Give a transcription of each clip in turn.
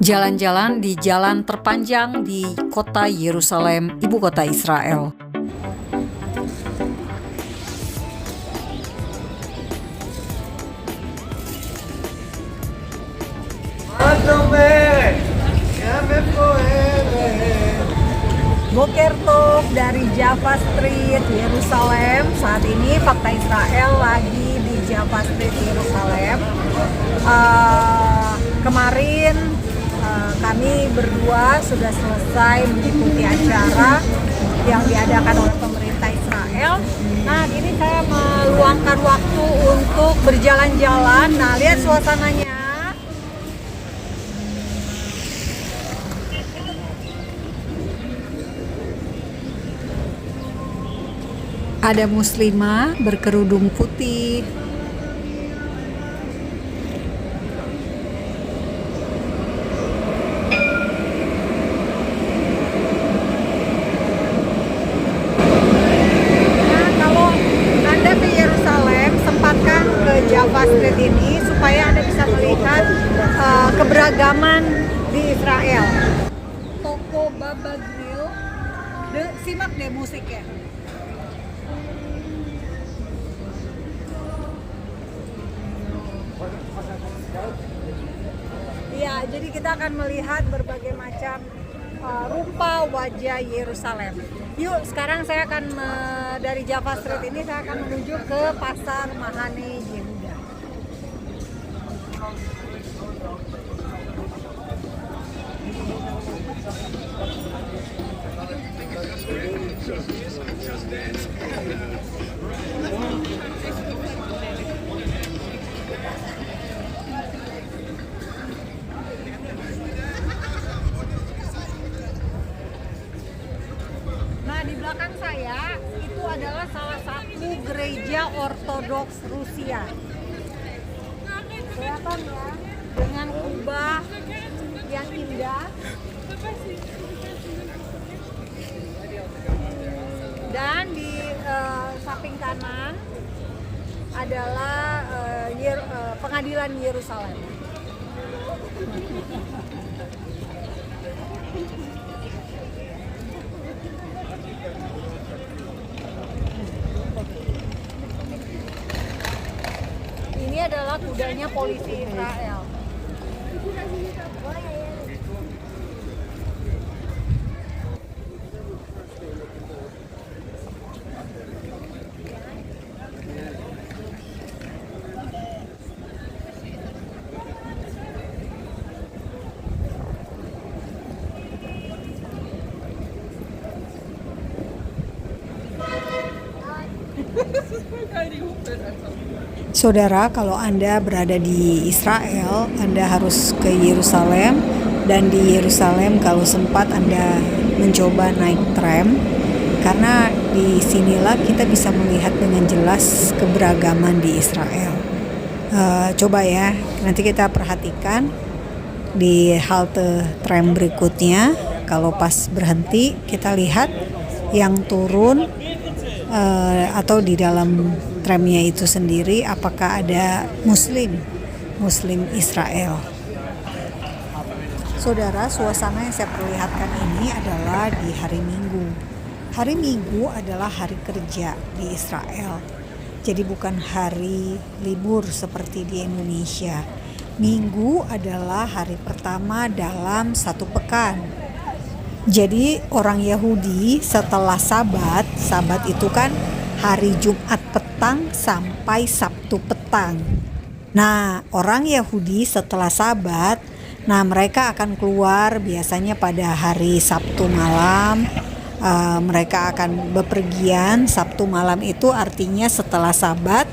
Jalan-jalan di jalan terpanjang di kota Yerusalem, ibu kota Israel. Boker Tov dari Java Street, Yerusalem. Saat ini Fakta Israel lagi di Java Street, Yerusalem. Kemarin kami berdua sudah selesai mengikuti acara yang diadakan oleh pemerintah Israel. Nah, ini saya meluangkan waktu untuk berjalan-jalan. Nah, lihat suasananya. Ada muslimah berkerudung putih. Nah, kalau Anda ke Yerusalem, sempatkan ke Java Street ini supaya Anda bisa melihat keberagaman di Israel. Toko Baba Grill, simak deh musiknya. Ya, jadi kita akan melihat berbagai macam rupa wajah Yerusalem. Yuk, sekarang saya akan dari Java Street ini saya akan menuju ke Pasar Mahane Yehuda. Di belakang saya itu adalah salah satu gereja Ortodoks Rusia. Kelihatan ya, dengan kubah yang indah. Dan di samping kanan adalah pengadilan Yerusalem. Ini adalah kudanya polisi Israel. Saudara, kalau Anda berada di Israel, Anda harus ke Yerusalem, dan di Yerusalem kalau sempat Anda mencoba naik tram, karena di sinilah kita bisa melihat dengan jelas keberagaman di Israel. Coba ya, nanti kita perhatikan di halte tram berikutnya, kalau pas berhenti kita lihat yang turun atau di dalam tramnya itu sendiri apakah ada muslim Israel. Saudara, suasana yang saya perlihatkan ini adalah di hari Minggu. Hari Minggu adalah hari kerja di Israel. Jadi bukan hari libur seperti di Indonesia. Minggu adalah hari pertama dalam satu pekan. Jadi orang Yahudi setelah Sabat itu kan hari Jumat petang sampai Sabtu petang. Nah, orang Yahudi setelah Sabat, mereka akan keluar biasanya pada hari Sabtu malam. Mereka akan bepergian. Sabtu malam itu artinya setelah Sabat,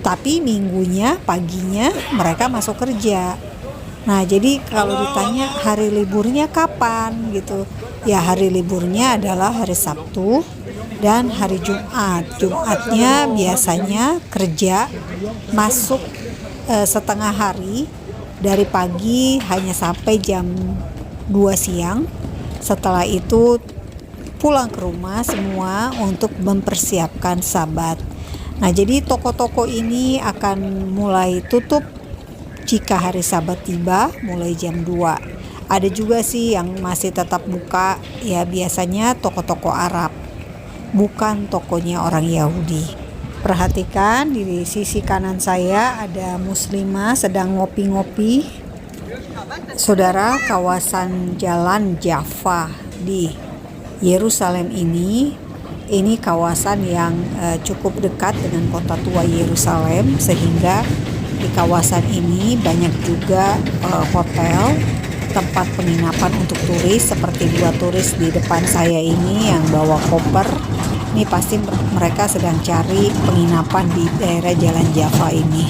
tapi minggunya paginya mereka masuk kerja. Nah, jadi kalau ditanya hari liburnya kapan gitu, ya hari liburnya adalah hari Sabtu dan hari Jumat. Jumatnya biasanya kerja masuk setengah hari, dari pagi hanya sampai jam 2 siang. Setelah itu pulang ke rumah semua untuk mempersiapkan Sabat. Nah, jadi toko-toko ini akan mulai tutup jika hari Sabat tiba mulai jam 2. Ada juga sih yang masih tetap buka, ya biasanya toko-toko Arab, bukan tokonya orang Yahudi. Perhatikan di sisi kanan saya ada muslimah sedang ngopi-ngopi. Saudara, kawasan Jalan Jaffa di Yerusalem ini kawasan yang cukup dekat dengan kota tua Yerusalem, sehingga di kawasan ini banyak juga hotel, tempat penginapan untuk turis. Seperti 2 turis di depan saya ini yang bawa koper. Ini pasti mereka sedang cari penginapan di daerah Jalan Jaffa ini.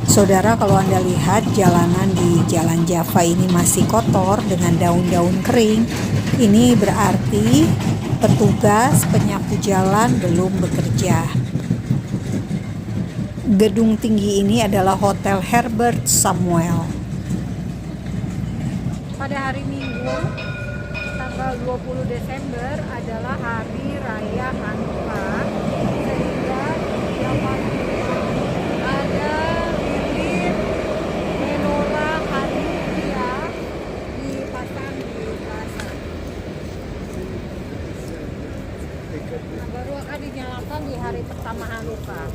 Saudara, kalau Anda lihat jalanan di Jalan Jaffa ini masih kotor dengan daun-daun kering, ini berarti petugas penyapu jalan belum bekerja. Gedung tinggi ini adalah Hotel Herbert Samuel. Pada hari Minggu, tanggal 20 Desember adalah Hari Raya Hanukkah, sehingga ada lilin menorah Hanukkah dipasang di pasar. Nah, baru akan dinyalakan di hari pertama Hanukkah.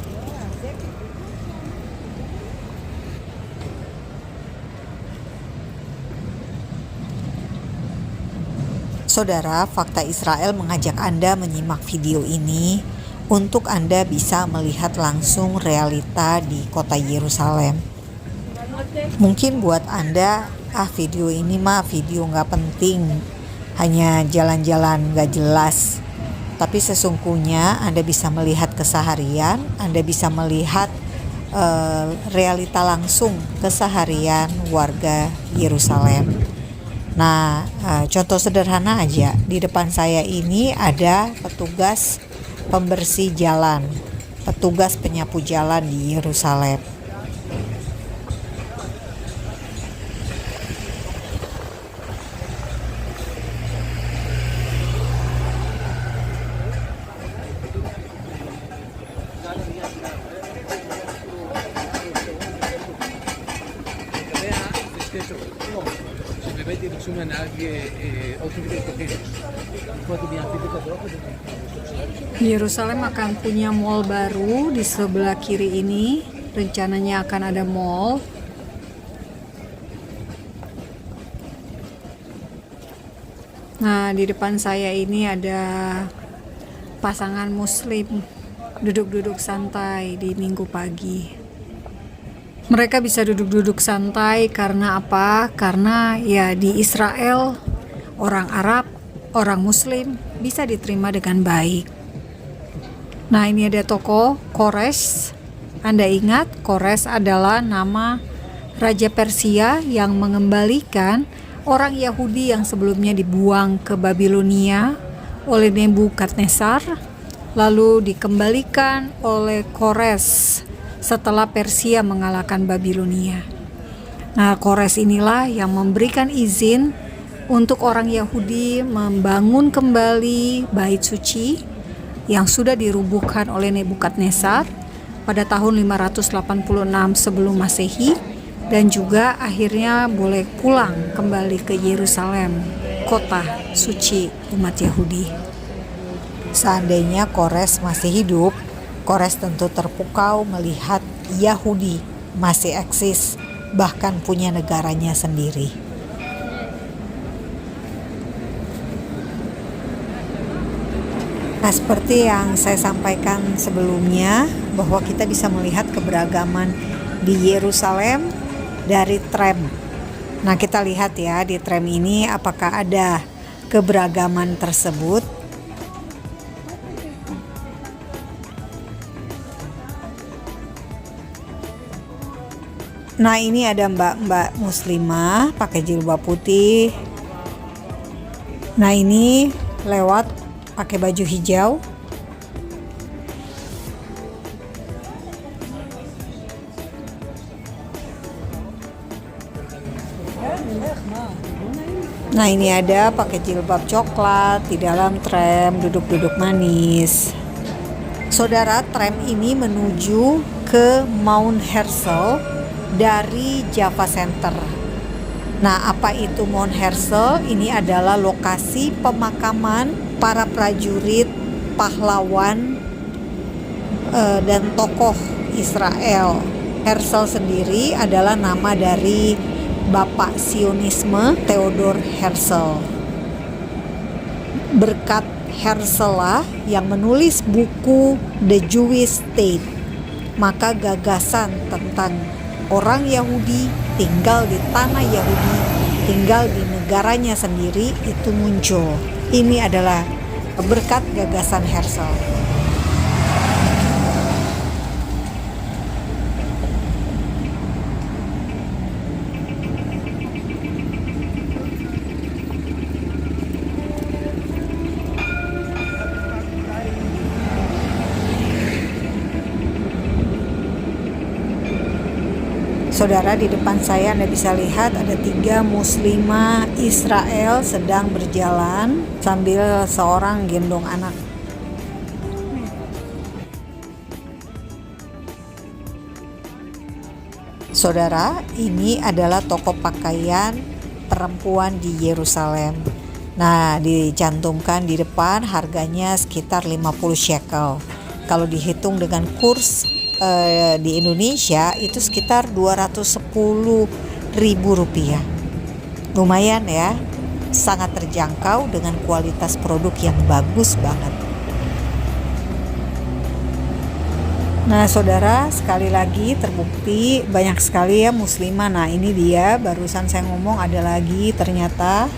Saudara, Fakta Israel mengajak Anda menyimak video ini untuk Anda bisa melihat langsung realita di kota Yerusalem. Mungkin buat Anda, video ini video nggak penting, hanya jalan-jalan nggak jelas. Tapi sesungguhnya Anda bisa melihat keseharian, Anda bisa melihat realita langsung keseharian warga Yerusalem. Nah, contoh sederhana aja, di depan saya ini ada petugas pembersih jalan, petugas penyapu jalan di Yerusalem. Yerusalem akan punya mall baru di sebelah kiri ini. Rencananya akan ada mall. Nah, di depan saya ini ada pasangan muslim duduk-duduk santai di Minggu pagi. Mereka bisa duduk-duduk santai karena apa? Karena ya di Israel orang Arab, orang Muslim bisa diterima dengan baik. Nah, ini ada toko Kores. Anda ingat Kores adalah nama Raja Persia yang mengembalikan orang Yahudi yang sebelumnya dibuang ke Babilonia oleh Nebukadnezar, lalu dikembalikan oleh Kores setelah Persia mengalahkan Babilonia. Nah, Kores inilah yang memberikan izin untuk orang Yahudi membangun kembali bait suci yang sudah dirubuhkan oleh Nebukadnezar pada tahun 586 sebelum Masehi, dan juga akhirnya boleh pulang kembali ke Yerusalem, kota suci umat Yahudi. Seandainya Kores masih hidup, Kores tentu terpukau melihat Yahudi masih eksis, bahkan punya negaranya sendiri. Nah, seperti yang saya sampaikan sebelumnya, bahwa kita bisa melihat keberagaman di Yerusalem dari tram. Nah, kita lihat ya di tram ini apakah ada keberagaman tersebut. Nah, ini ada mbak-mbak muslimah pakai jilbab putih. Nah, ini lewat pakai baju hijau. Nah, ini ada pakai jilbab coklat di dalam tram, duduk-duduk manis. Saudara, tram ini menuju ke Mount Herzl dari Java Center. Nah, apa itu Mount Herzl? Ini adalah lokasi pemakaman para prajurit, pahlawan, dan tokoh Israel. Herzl sendiri adalah nama dari Bapak Sionisme Theodor Herzl. Berkat Herzl lah yang menulis buku The Jewish State, maka gagasan tentang orang Yahudi tinggal di tanah Yahudi, tinggal di negaranya sendiri itu muncul. Ini adalah berkat gagasan Herzl. Saudara, di depan saya Anda bisa lihat ada 3 muslimah Israel sedang berjalan sambil seorang gendong anak. Saudara, ini adalah toko pakaian perempuan di Yerusalem. Nah, dicantumkan di depan harganya sekitar 50 shekel. Kalau dihitung dengan kurs di Indonesia itu sekitar 210.000 rupiah. Lumayan ya, sangat terjangkau dengan kualitas produk yang bagus banget. Nah saudara, sekali lagi terbukti banyak sekali ya muslimah. Nah ini dia, barusan saya ngomong ada lagi ternyata.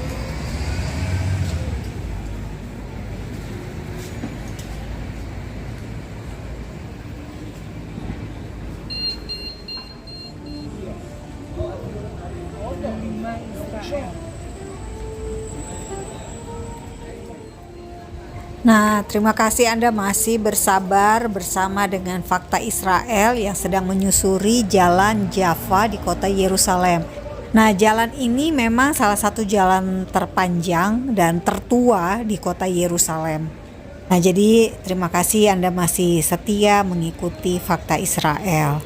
Nah, terima kasih Anda masih bersabar bersama dengan Fakta Israel yang sedang menyusuri Jalan Jaffa di kota Yerusalem. Nah, jalan ini memang salah satu jalan terpanjang dan tertua di kota Yerusalem. Nah, jadi terima kasih Anda masih setia mengikuti Fakta Israel.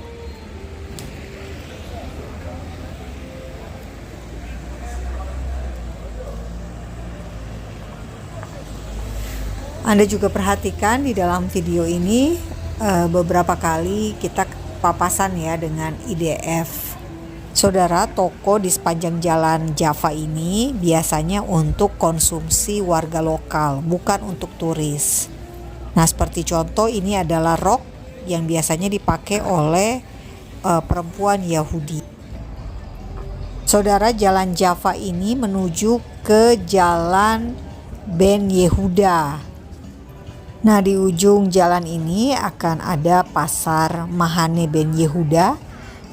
Anda juga perhatikan di dalam video ini beberapa kali kita papasan ya dengan IDF. Saudara, toko di sepanjang jalan Jaffa ini biasanya untuk konsumsi warga lokal, bukan untuk turis. Nah, seperti contoh ini adalah rok yang biasanya dipakai oleh perempuan Yahudi. Saudara, jalan Jaffa ini menuju ke jalan Ben Yehuda. Nah, di ujung jalan ini akan ada pasar Mahane Ben Yehuda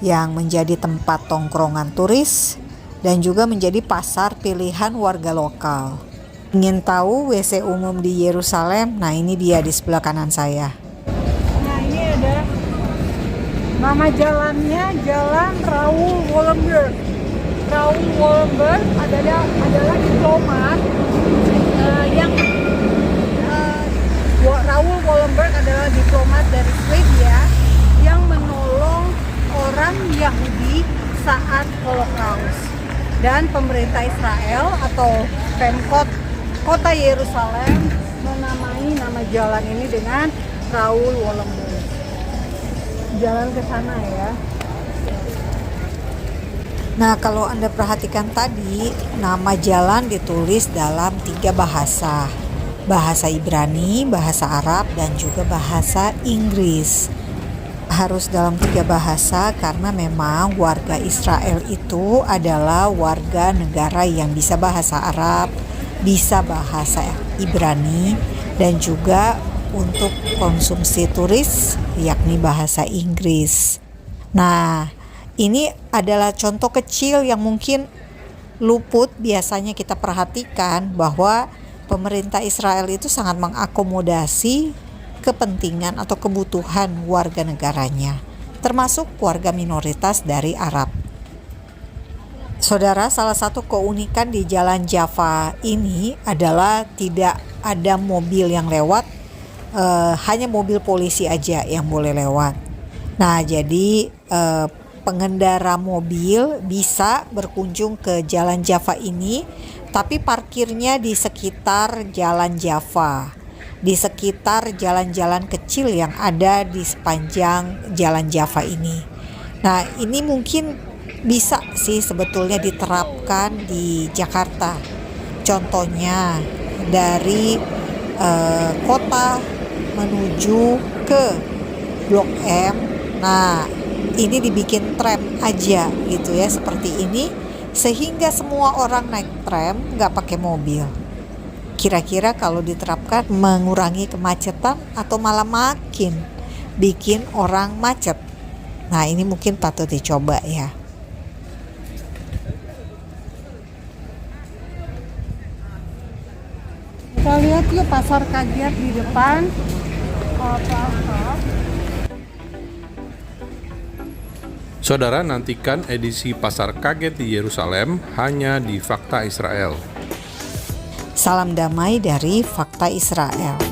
yang menjadi tempat tongkrongan turis dan juga menjadi pasar pilihan warga lokal. Ingin tahu WC umum di Yerusalem? Nah, ini dia di sebelah kanan saya. Nah, ini ada nama jalannya, Jalan Raoul Wallenberg. Raoul Wallenberg adalah diplomat yang Raoul Wallenberg adalah diplomat dari Swedia yang menolong orang Yahudi saat Holocaust. Dan pemerintah Israel atau Pemkot Kota Yerusalem menamai nama jalan ini dengan Raoul Wallenberg. Jalan ke sana ya. Nah, kalau Anda perhatikan tadi, nama jalan ditulis dalam 3 bahasa. Bahasa Ibrani, bahasa Arab, dan juga bahasa Inggris. Harus dalam 3 bahasa karena memang warga Israel itu adalah warga negara yang bisa bahasa Arab, bisa bahasa Ibrani, dan juga untuk konsumsi turis yakni bahasa Inggris. Nah, ini adalah contoh kecil yang mungkin luput biasanya kita perhatikan bahwa pemerintah Israel itu sangat mengakomodasi kepentingan atau kebutuhan warga negaranya, termasuk warga minoritas dari Arab. Saudara, salah satu keunikan di Jalan Jaffa ini adalah tidak ada mobil yang lewat, hanya mobil polisi aja yang boleh lewat. Nah, jadi pengendara mobil bisa berkunjung ke Jalan Java ini, tapi parkirnya di sekitar Jalan Java, di sekitar jalan-jalan kecil yang ada di sepanjang Jalan Java ini. Nah, ini mungkin bisa sih sebetulnya diterapkan di Jakarta. Contohnya dari kota menuju ke Blok M. Nah, ini dibikin tram aja gitu ya, seperti ini, sehingga semua orang naik tram, nggak pakai mobil. Kira-kira kalau diterapkan mengurangi kemacetan atau malah makin bikin orang macet. Nah, ini mungkin patut dicoba ya. Kita lihat yuk pasar kaget di depan. Saudara, nantikan edisi Pasar Kaget di Yerusalem hanya di Fakta Israel. Salam damai dari Fakta Israel.